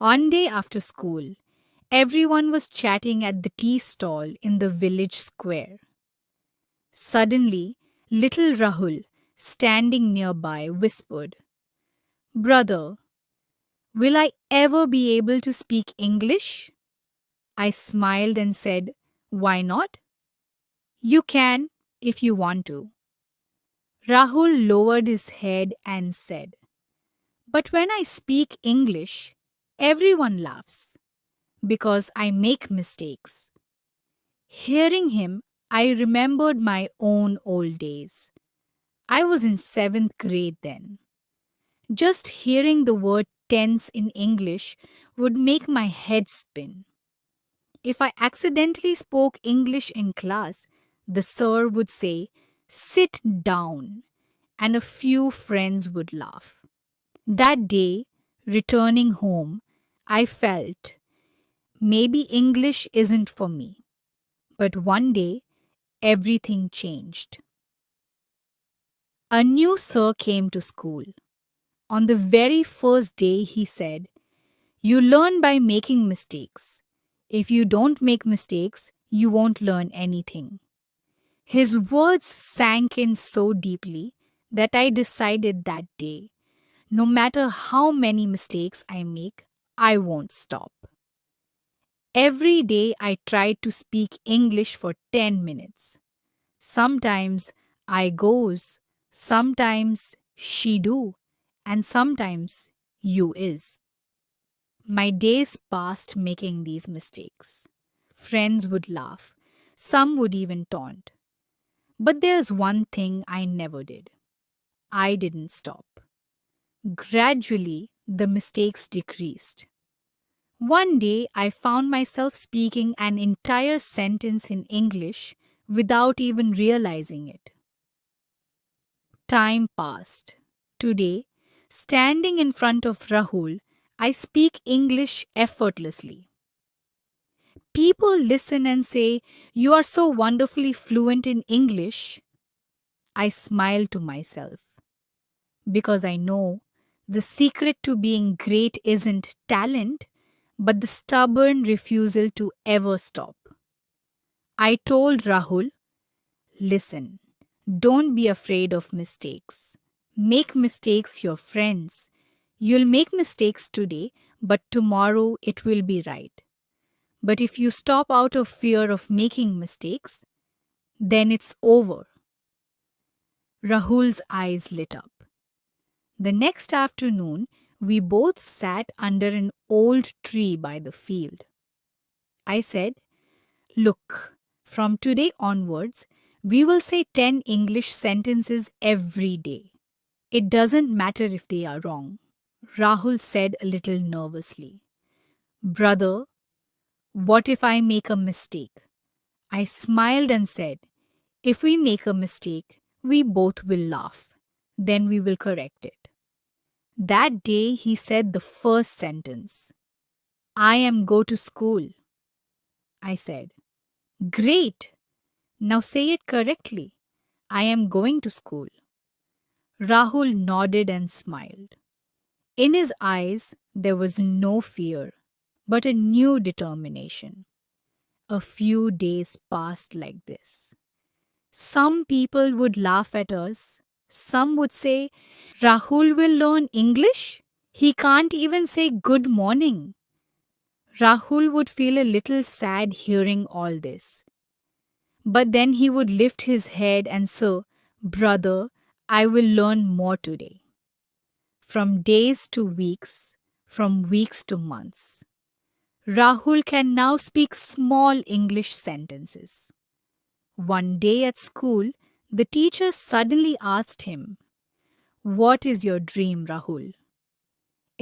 One day after school, everyone was chatting at the tea stall in the village square. Suddenly, little Rahul, standing nearby, whispered, "Brother, will I ever be able to speak English?" I smiled and said, "Why not? You can if you want to." Rahul lowered his head and said, "But when I speak English, everyone laughs because I make mistakes." Hearing him, I remembered my own old days. I was in seventh grade then. Just hearing the word tense in English would make my head spin. If I accidentally spoke English in class, the sir would say, "Sit down," and a few friends would laugh. That day, returning home, I felt maybe English isn't for me. But one day, everything changed. A new sir came to school. On the very first day, he said, "You learn by making mistakes. If you don't make mistakes, you won't learn anything." His words sank in so deeply that I decided that day, no matter how many mistakes I make, I won't stop. Every day I tried to speak English for 10 minutes. Sometimes I goes, sometimes she do, and sometimes you is. My days passed making these mistakes. Friends would laugh, some would even taunt. But there's one thing I never did. I didn't stop. Gradually, the mistakes decreased. One day, I found myself speaking an entire sentence in English without even realizing it. Time passed. Today, standing in front of Rahul, I speak English effortlessly. People listen and say, "You are so wonderfully fluent in English." I smile to myself because I know the secret to being great isn't talent, but the stubborn refusal to ever stop. I told Rahul, "Listen, don't be afraid of mistakes. Make mistakes your friends. You'll make mistakes today, but tomorrow it will be right. But if you stop out of fear of making mistakes, then it's over." Rahul's eyes lit up. The next afternoon, we both sat under an old tree by the field. I said, "Look, from today onwards, we will say 10 English sentences every day. It doesn't matter if they are wrong." Rahul said a little nervously, "Brother, what if I make a mistake?" I smiled and said, "If we make a mistake, we both will laugh. Then we will correct it." That day he said the first sentence. "I am go to school." I said, "Great. Now say it correctly. I am going to school." Rahul nodded and smiled. In his eyes there was no fear, but a new determination. A few days passed like this. Some people would laugh at us. Some would say, "Rahul will learn English? He can't even say good morning." Rahul would feel a little sad hearing all this. But then he would lift his head and say, "Brother, I will learn more today." From days to weeks, from weeks to months, Rahul can now speak small English sentences. One day at school, the teacher suddenly asked him, "What is your dream, Rahul?"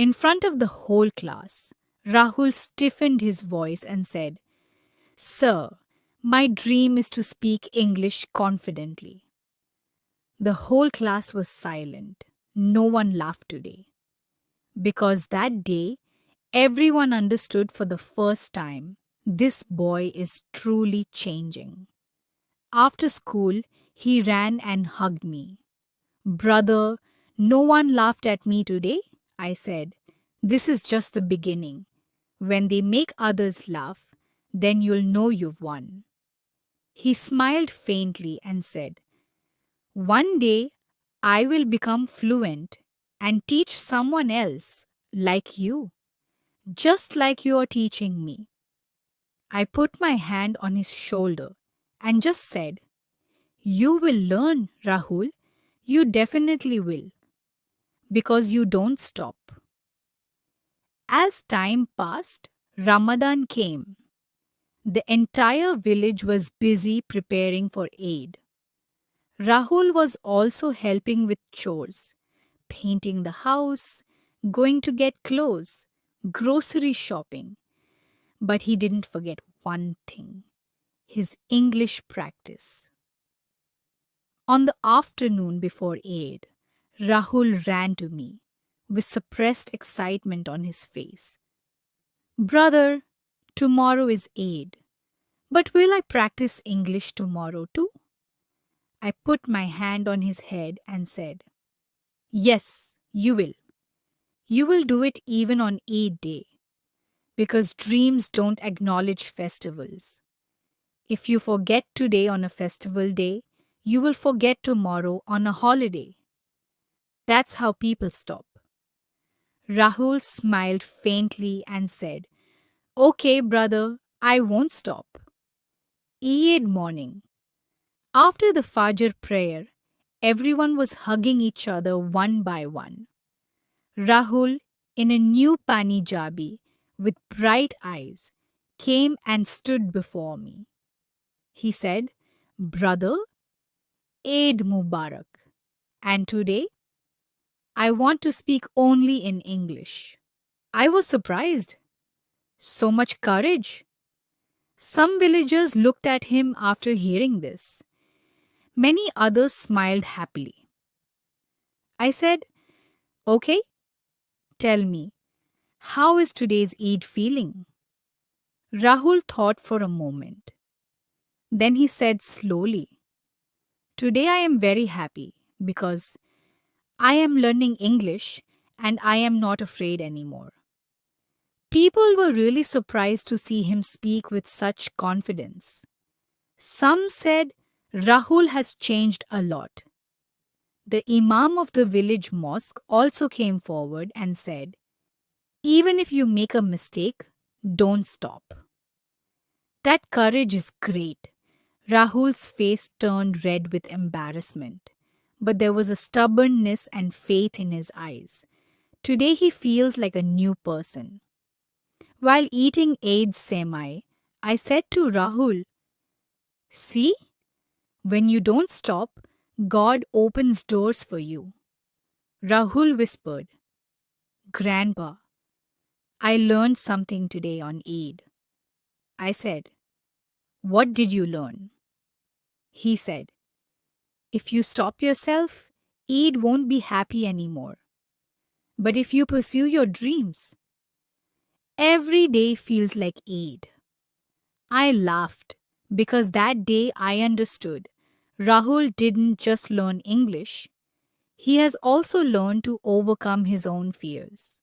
In front of the whole class, Rahul stiffened his voice and said, "Sir, my dream is to speak English confidently." The whole class was silent. No one laughed today. Because that day, everyone understood for the first time this boy is truly changing. After school, he ran and hugged me. "Brother, no one laughed at me today," I said. "This is just the beginning. When they make others laugh, then you'll know you've won. He smiled faintly and said, One day I will become fluent and teach someone else like you, just like you are teaching me. I put my hand on his shoulder and just said, You will learn, Rahul. You definitely will, because you don't stop. As time passed, Ramadan came. The entire village was busy preparing for Eid. Rahul was also helping with chores, painting the house, going to get clothes, grocery shopping. But he didn't forget one thing: his English practice. On the afternoon before Eid, Rahul ran to me with suppressed excitement on his face. Brother, tomorrow is Eid, but will I practice English tomorrow too? I put my hand on his head and said, Yes, you will. You will do it even on Eid day, because dreams don't acknowledge festivals. If you forget today on a festival day, you will forget tomorrow on a holiday. That's how people stop. Rahul smiled faintly and said, Okay, brother, I won't stop. Eid morning. After the Fajr prayer, everyone was hugging each other one by one. Rahul, in a new Punjabi with bright eyes, came and stood before me. He said, Brother, Eid Mubarak. And today, I want to speak only in English. I was surprised. So much courage. Some villagers looked at him after hearing this. Many others smiled happily. I said, Okay, tell me, how is today's Eid feeling? Rahul thought for a moment. Then he said slowly, Today I am very happy because I am learning English and I am not afraid anymore. People were really surprised to see him speak with such confidence. Some said Rahul has changed a lot. The Imam of the village mosque also came forward and said, Even if you make a mistake, don't stop. That courage is great. Rahul's face turned red with embarrassment, but there was a stubbornness and faith in his eyes. Today he feels like a new person. While eating Eid Semai, I said to Rahul, See, when you don't stop, God opens doors for you. Rahul whispered, Grandpa, I learned something today on Eid. I said, What did you learn? He said, If you stop yourself, Eid won't be happy anymore. But if you pursue your dreams, every day feels like Eid. I laughed because that day I understood Rahul didn't just learn English, he has also learned to overcome his own fears.